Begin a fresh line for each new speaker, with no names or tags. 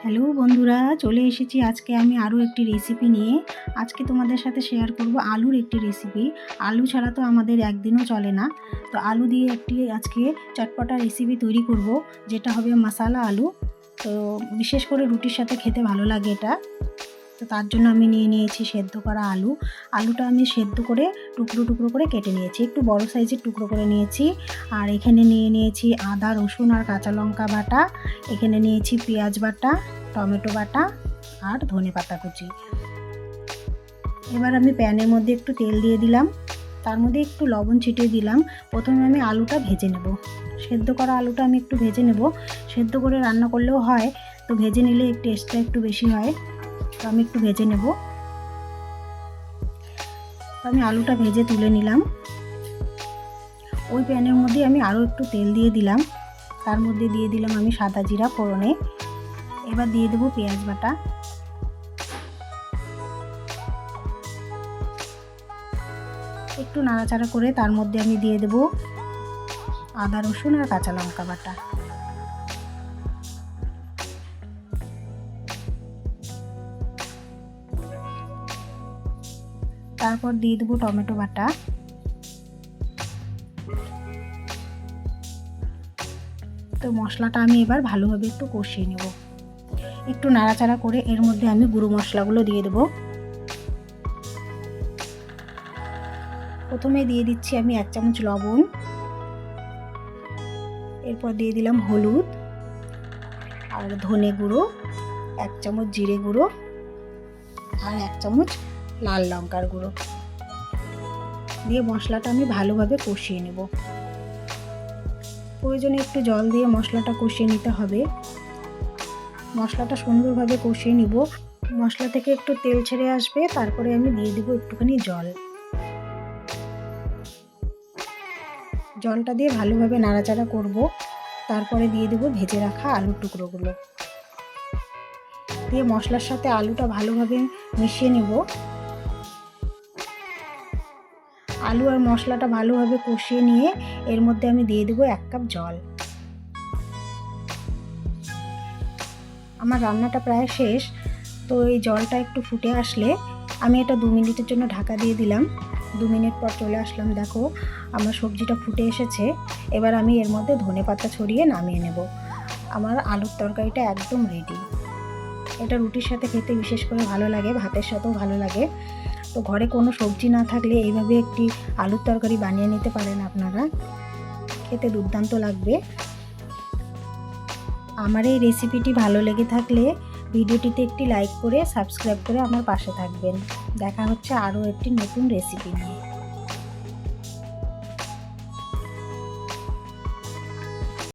Hello বন্ধুরা, চলে এসেছি আজকে আমি আরও একটি রেসিপি নিয়ে। আজকে তোমাদের সাথে শেয়ার করব আলুর একটি রেসিপি। আলু ছাড়া তো আমাদের একদিনও চলে না। তো আলু দিয়ে একটি আজকে চটপটা রেসিপি তৈরি করব, যেটা হবে মশালা আলু। তো বিশেষ করে রুটির সাথে খেতে ভালো লাগে এটা। তো তার জন্য আমি নিয়ে নিয়েছি সেদ্ধ করা আলু। আলুটা আমি সেদ্ধ করে টুকরো টুকরো করে কেটে নিয়েছি, একটু বড় সাইজের টুকরো করে নিয়েছি। আর এখানে নিয়ে নিয়েছি আদা, রসুন আর কাঁচা লঙ্কা বাটা। এখানে নিয়েছি পেঁয়াজ বাটা, টমেটো বাটা আর ধনেপাতা কুচি। এবার আমি প্যানের মধ্যে একটু তেল দিয়ে দিলাম, তার মধ্যে একটু লবণ ছিটিয়ে দিলাম। প্রথমে আমি আলুটা ভেজে নেব। সেদ্ধ করা আলুটা আমি একটু ভেজে নেব। সেদ্ধ করে রান্না করলেও হয়, তো ভেজে নিলে টেস্টটা একটু বেশি হয়। তো আমি একটু ভেজে নেব। তো আমি আলুটা ভেজে তুলে নিলাম। ওই প্যানের মধ্যে আমি আরও একটু তেল দিয়ে দিলাম, তার মধ্যে দিয়ে দিলাম আমি সাদা জিরা ফোড়নে। এবার দিয়ে দেবো পেঁয়াজ বাটা। একটু নাড়াচাড়া করে তার মধ্যে আমি দিয়ে দেবো আদা, রসুন আর কাঁচা লঙ্কা বাটা। তারপর দিয়ে দেবো টমেটো বাটা। তো মশলাটা আমি এবার ভালোভাবে একটু কষিয়ে নেব। একটু নাড়াচাড়া করে এর মধ্যে আমি গুঁড়ো মশলাগুলো দিয়ে দেবো। প্রথমে দিয়ে দিচ্ছি আমি 1 চামচ লবণ। এরপর দিয়ে দিলাম হলুদ আর ধনে গুঁড়ো, 1 চামচ জিরে গুঁড়ো আর 1 চামচ লাল লঙ্কার গুঁড়ো দিয়ে মশলাটা আমি ভালোভাবে কষিয়ে নেব। প্রয়োজনে একটু জল দিয়ে মশলাটা কষিয়ে নিতে হবে। মশলাটা সুন্দরভাবে কষিয়ে নিব। মশলা থেকে একটু তেল ছেড়ে আসবে, তারপরে আমি দিয়ে দেবো একটুখানি জল। জলটা দিয়ে ভালোভাবে নাড়াচাড়া করব। তারপরে দিয়ে দেবো ভেজে রাখা আলুর টুকরোগুলো দিয়ে মশলার সাথে আলুটা ভালোভাবে মিশিয়ে নেব। আলু আর মশলাটা ভালোভাবে কষিয়ে নিয়ে এর মধ্যে আমি দিয়ে দেবো 1 কাপ জল। আমার রান্নাটা প্রায় শেষ। তো এই জলটা একটু ফুটে আসলে আমি এটা 2 মিনিটের জন্য ঢাকা দিয়ে দিলাম। 2 মিনিট পর চলে আসলাম, দেখো আমার সবজিটা ফুটে এসেছে। এবার আমি এর মধ্যে ধনেপাতা ছড়িয়ে নামিয়ে নেব। আমার আলুর তরকারিটা একদম রেডি। এটা রুটির সাথে খেতে বিশেষ করে ভালো লাগে, ভাতের সাথেও ভালো লাগে। তো ঘরে কোনো সবজি না থাকলে এইভাবে একটি আলুর তরকারি বানিয়ে নিতে পারেন আপনারা, খেতে দুর্দান্ত লাগবে। আমার এই রেসিপিটি ভালো লেগে থাকলে ভিডিওটিতে একটি লাইক করে সাবস্ক্রাইব করে আমার পাশে থাকবেন। দেখা হচ্ছে আরও একটি নতুন রেসিপি নিয়ে।